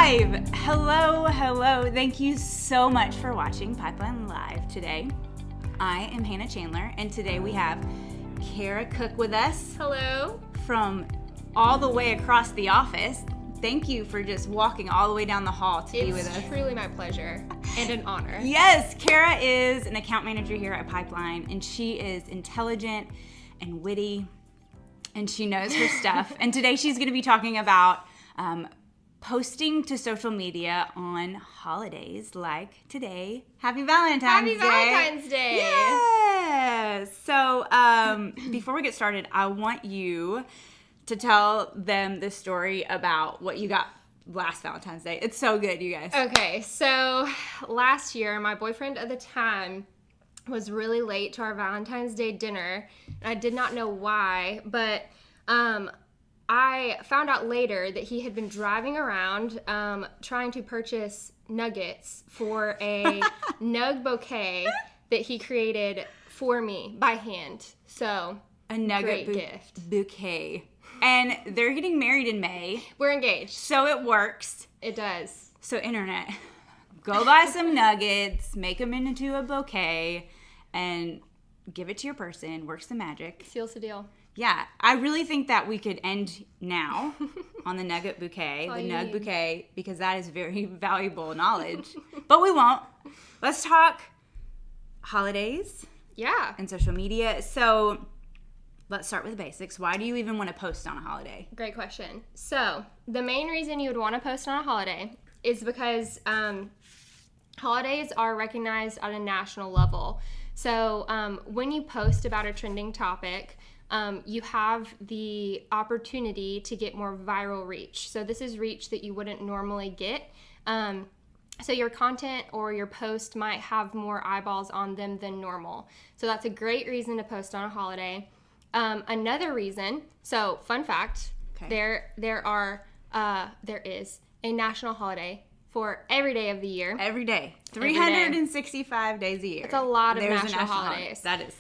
live! Hello. Thank you so much for watching Pipeline Live today. I am Hannah Chandler, and today we have Kara Cook with us. Hello. From all the way across the office. Thank you for just walking all the way down the hall to be with us. It's truly my pleasure and an honor. Yes, Kara is an account manager here at Pipeline, and she is intelligent and witty, and she knows her stuff. And today she's going to be talking about posting to social media on holidays like today. Happy Valentine's Day. Happy Valentine's Day. Yes. So before we get started, I want you to tell them the story about what you got last Valentine's Day. It's so good, you guys. Okay, so last year, my boyfriend at the time was really late to our Valentine's Day dinner. I did not know why, but I found out later that he had been driving around trying to purchase nuggets for a nug bouquet that he created for me by hand. So, a nugget gift. Bouquet. And they're getting married in May. We're engaged. So it works. It does. So internet, go buy some nuggets, make them into a bouquet, and give it to your person. Works the magic. Seals the deal. Yeah, I really think that we could end now on the nugget bouquet, the nug bouquet, because that is very valuable knowledge. But we won't. Let's talk holidays. Yeah. And social media. So let's start with the basics. Why do you even want to post on a holiday? Great question. So the main reason you would want to post on a holiday is because holidays are recognized at a national level. So when you post about a trending topic, you have the opportunity to get more viral reach. So this is reach that you wouldn't normally get. So your content or your post might have more eyeballs on them than normal. So that's a great reason to post on a holiday. Another reason, so fun fact, there is a national holiday for every day of the year. Every day. 365 days a year. It's a lot of national holidays. That is.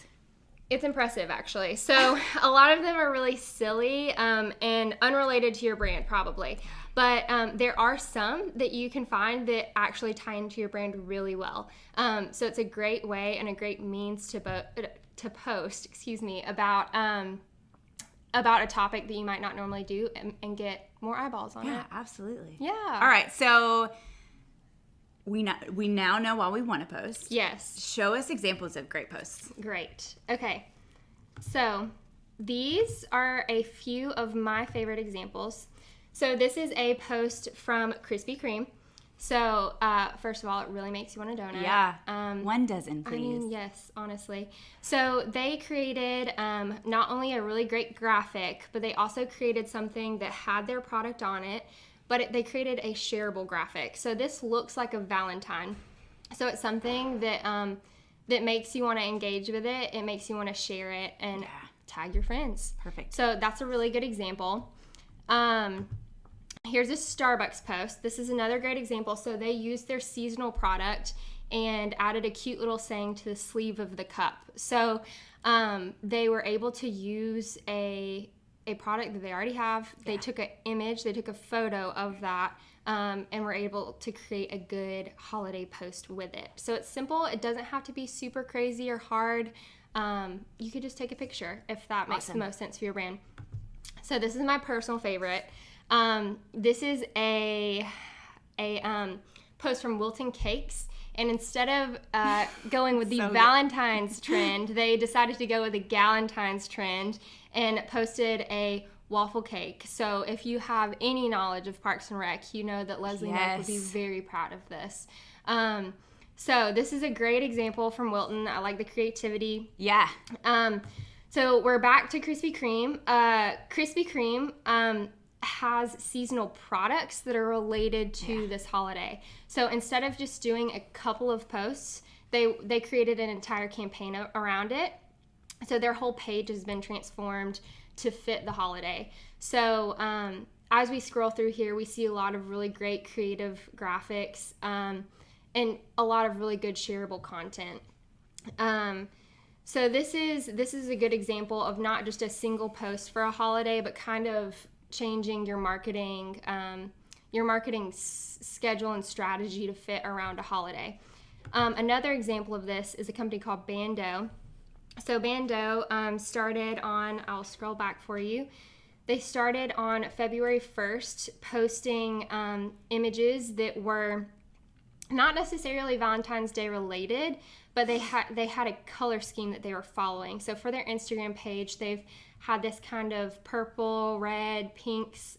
It's impressive, actually. So a lot of them are really silly and unrelated to your brand, probably. But there are some that you can find that actually tie into your brand really well. So it's a great way and a great means to post, about a topic that you might not normally do and get more eyeballs on it. Yeah, absolutely. Yeah. All right, so we now know why we want to post. Yes. Show us examples of great posts. Great. Okay. So these are a few of my favorite examples. So this is a post from Krispy Kreme. So first of all, it really makes you want a donut. Yeah. 1 dozen, please. I mean, yes, honestly. So they created not only a really great graphic, but they also created something that had their product on it, but they created a shareable graphic. So this looks like a Valentine. So it's something that that makes you want to engage with it. It makes you want to share it and tag your friends. Perfect. So that's a really good example. Here's a Starbucks post. This is another great example. So they used their seasonal product and added a cute little saying to the sleeve of the cup. So they were able to use a product that they already have. Yeah. They took an image, they took a photo of that, and were able to create a good holiday post with it. So it's simple. It doesn't have to be super crazy or hard. You could just take a picture if that makes the most sense for your brand. So this is my personal favorite. This is a post from Wilton Cakes, and instead of going with the Valentine's trend, they decided to go with the Galentine's trend and posted a waffle cake. So if you have any knowledge of Parks and Rec, you know that Leslie Knope would be very proud of this. So this is a great example from Wilton. I like the creativity. Yeah. So we're back to Krispy Kreme. Krispy Kreme has seasonal products that are related to this holiday. So instead of just doing a couple of posts, they created an entire campaign around it. So their whole page has been transformed to fit the holiday. So as we scroll through here, we see a lot of really great creative graphics and a lot of really good shareable content. So this is a good example of not just a single post for a holiday, but kind of changing your marketing your marketing schedule and strategy to fit around a holiday. Another example of this is a company called Bando. So Bando started on, I'll scroll back for you. They started on February 1st posting images that were not necessarily Valentine's Day related, but they had a color scheme that they were following. So for their Instagram page, they've had this kind of purple, red, pinks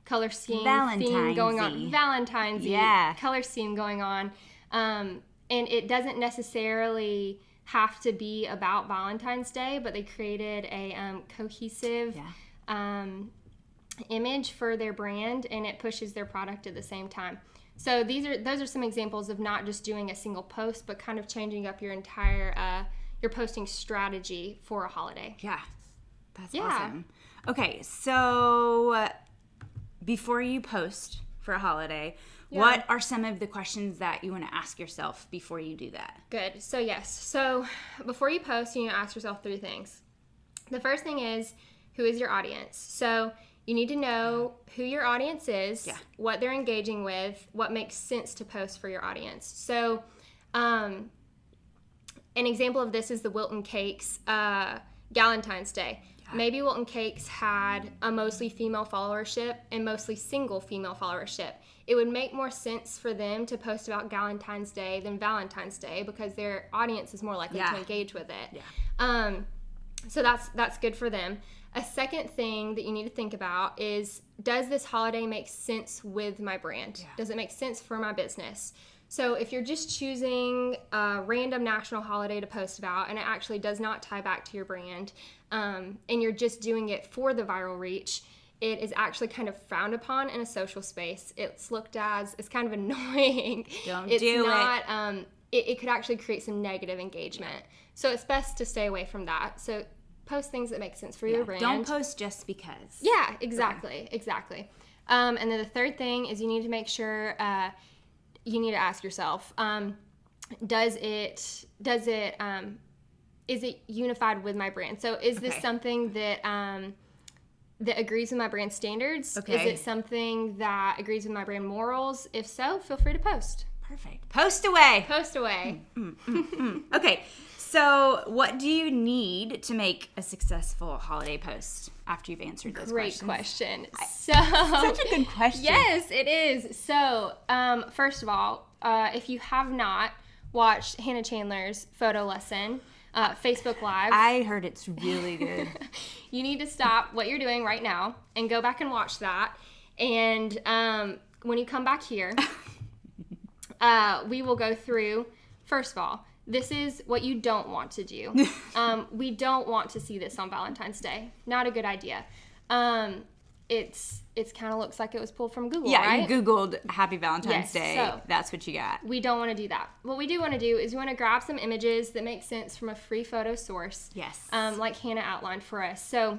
color scheme theme going on. Valentine's-y color scheme going on. And it doesn't necessarily have to be about Valentine's Day, but they created a cohesive image for their brand, and it pushes their product at the same time. So those are some examples of not just doing a single post, but kind of changing up your entire your posting strategy for a holiday. Yeah, that's awesome. Okay, so before you post for a holiday, what are some of the questions that you want to ask yourself before you do that? Good. So yes. So before you post, you need to ask yourself 3 things. The first thing is, who is your audience? So you need to know who your audience is, what they're engaging with, what makes sense to post for your audience. So an example of this is the Wilton Cakes Galentine's Day. Maybe Wilton Cakes had a mostly female followership and mostly single female followership. It would make more sense for them to post about Galentine's Day than Valentine's Day because their audience is more likely to engage with it. So that's good for them. A second thing that you need to think about is, does this holiday make sense with my brand? Does it make sense for my business? So if you're just choosing a random national holiday to post about and it actually does not tie back to your brand, and you're just doing it for the viral reach, it is actually kind of frowned upon in a social space. It's looked as, it's kind of annoying. It could actually create some negative engagement. So it's best to stay away from that. So post things that make sense for your brand. Don't post just because. Yeah, exactly. And then the third thing is you need to make sure, you need to ask yourself, is it unified with my brand? So is this something that that agrees with my brand standards? Is it something that agrees with my brand morals? If so, feel free to post. Perfect. Post away. Okay. So what do you need to make a successful holiday post after you've answered those questions? Great question. Such a good question. Yes, it is. So first of all, if you have not watched Hannah Chandler's photo lesson, Facebook Live. I heard it's really good. You need to stop what you're doing right now and go back and watch that. And when you come back here, we will go through, first of all, this is what you don't want to do. We don't want to see this on Valentine's Day. Not a good idea. It's kind of looks like it was pulled from Google, right? You Googled Happy Valentine's Day. So that's what you got. We don't want to do that. What we do want to do is we want to grab some images that make sense from a free photo source. Yes. Like Hannah outlined for us. So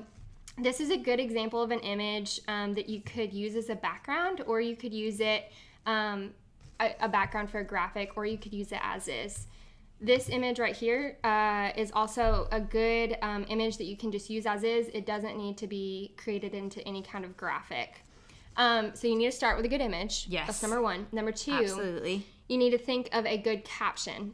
this is a good example of an image that you could use as a background, or you could use it a background for a graphic, or you could use it as is. This image right here is also a good image that you can just use as is. It doesn't need to be created into any kind of graphic. So you need to start with a good image. Yes. That's number one. Number two, absolutely, you need to think of a good caption.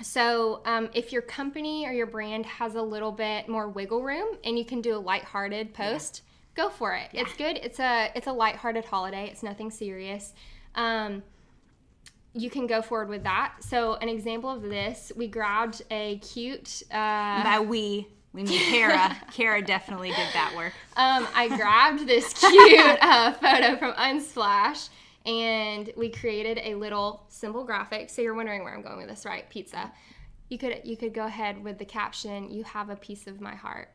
So if your company or your brand has a little bit more wiggle room and you can do a lighthearted post, go for it. Yeah. It's good. It's a lighthearted holiday. It's nothing serious. You can go forward with that. So an example of this, we grabbed a cute... By we mean Kara. Kara definitely did that work. I grabbed this cute photo from Unsplash, and we created a little simple graphic. So you're wondering where I'm going with this, right? Pizza. You could go ahead with the caption, "You have a piece of my heart."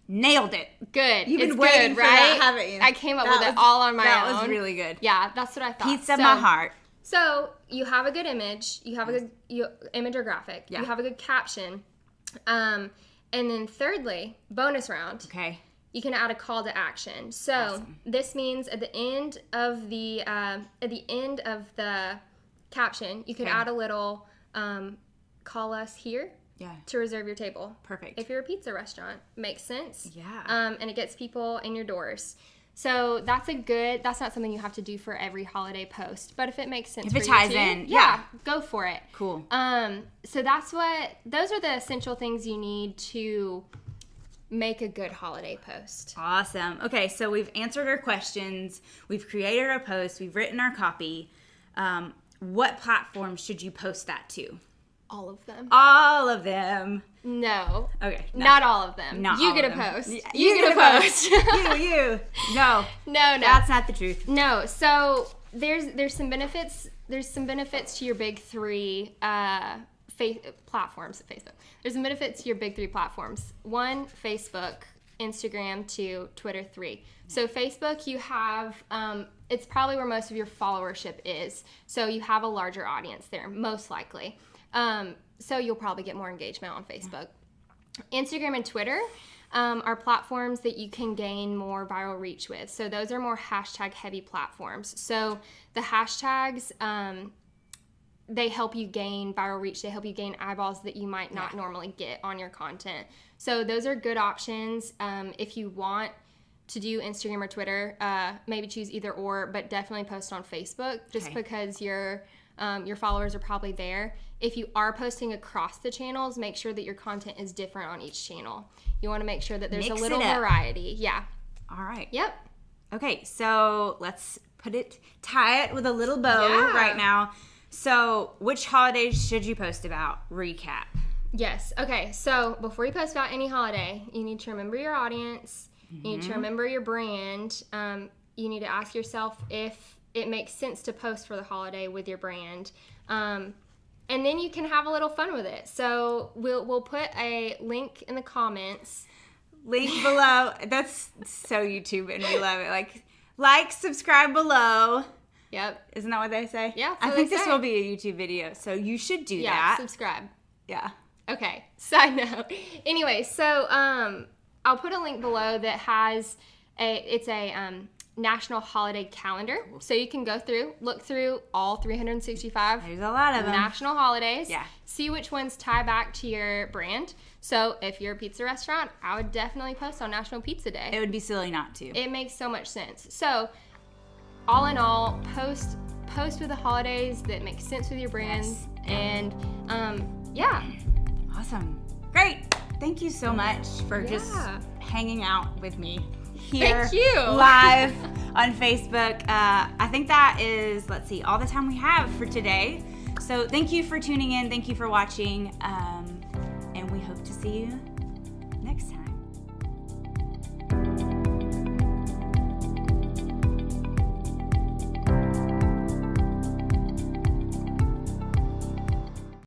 Nailed it. Good. You've been it's waiting good, for right? that, haven't you? I came up with it all on my own. That was really good. Yeah, that's what I thought. Pizza of my heart. So you have a good image, you have a good image or graphic, you have a good caption, and then thirdly, bonus round. Okay. You can add a call to action. So this means at the end of the caption, you could add a little call us here to reserve your table. Perfect. If you're a pizza restaurant, makes sense. Yeah. And it gets people in your doors. So that's not something you have to do for every holiday post, but if it makes sense If for it ties you to, in, go for it. Cool. So those are the essential things you need to make a good holiday post. Awesome. Okay, so we've answered our questions. We've created our post. We've written our copy. What platform should you post that to? All of them. All of them. No. Okay. No. Not all of them. Not you all get of a them. post. Yeah, You get a post. you. No. No. That's not the truth. No. So there's some benefits. There's some benefits to your big three platforms. Facebook. There's some benefits to your big three platforms. 1, Facebook. Instagram. 2, Twitter. 3. So Facebook, you have it's probably where most of your followership is. So you have a larger audience there, most likely. So you'll probably get more engagement on Facebook. Instagram and Twitter are platforms that you can gain more viral reach with. So those are more hashtag heavy platforms. So the hashtags, they help you gain viral reach. They help you gain eyeballs that you might not normally get on your content. So those are good options. If you want to do Instagram or Twitter, maybe choose either or, but definitely post on Facebook just because your followers are probably there. If you are posting across the channels, make sure that your content is different on each channel. You want to make sure that there's Mix a little it up. variety. Yeah. All right. Yep. Okay, so let's tie it with a little bow Yeah. right now. So which holidays should you post about? Recap. Yes. Okay. So before you post about any holiday, you need to remember your audience. You need to remember your brand. You need to ask yourself if it makes sense to post for the holiday with your brand. And then you can have a little fun with it. So we'll put a link in the comments. Link below. That's so YouTube and we love it. Like, subscribe below. Yep. Isn't that what they say? Yeah, that's I what think they this say. will be a YouTube video, so you should do Yeah. that. Subscribe. Yeah. Okay. Side note. Anyway, so I'll put a link below that has a national holiday calendar. So you can look through all 365 There's a lot of them. national holidays. Yeah. See which ones tie back to your brand. So if you're a pizza restaurant, I would definitely post on National Pizza Day. It would be silly not to. It makes so much sense. So all in all, post with the holidays that make sense with your brand. Yes. And yeah. Awesome. Great. Thank you so much for just hanging out with me here Thank you. live on Facebook. I think that is, all the time we have for today. So thank you for tuning in. Thank you for watching. And we hope to see you next time.